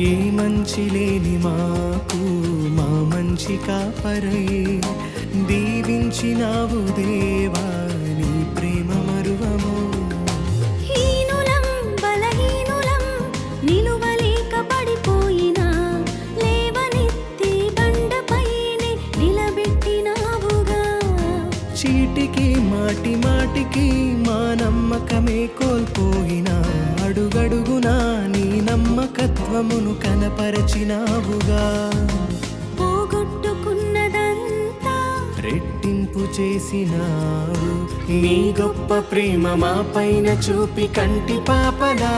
ఏ మంచి లేని మాకు మా మంచి కాపరై దీవించినావు దేవా, నీ ప్రేమ మరువము. హీనులం బలహీనులం నిలువలేక పడిపోయినా లేవనెత్తి బండపైనే నిలబెట్టినావుగా. చీటికి మాటి మాటికి మా నమ్మకమే కోల్పోయినా అడుగడుగునా నీ నమ్మకత్వమును కనపరచినావుగా. పోగొట్టుకున్నదంతా రెట్టింపు చేసినావు, నీ గొప్ప ప్రేమ మా పైన చూపి కంటి పాపలా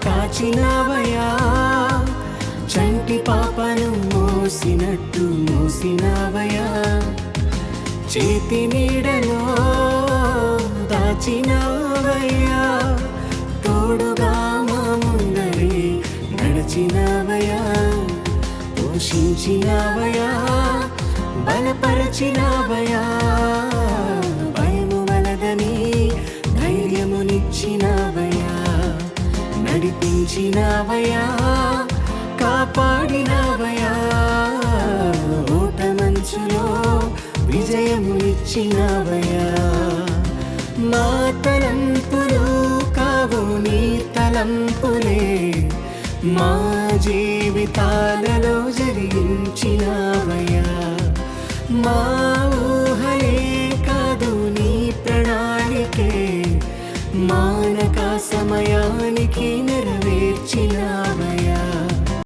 కాచినావయా. చంటి పాపను మోసినట్టు మోసినావయా, చేతి నీడలో దాచినావయ్యా. తోడుగా మా ముందరే నడిచినావయ్యా, పోషించినావయ్యా, బలపరచినావయ్యా. భయము వలదని ధైర్యమునిచ్చినావయ్యా, నడిపించినావయ్యా, కాపాడినావయ్యా. ఓటమంచులో విజయమునిచ్చినావయ్యా. మా తలంపులు కావు నీ తలంపులే మా జీవితాలలో జరిగించినావయ్యా. మా ఊహలే కాదు నీ ప్రణాళికే మానక సమయానికి నెరవేర్చినా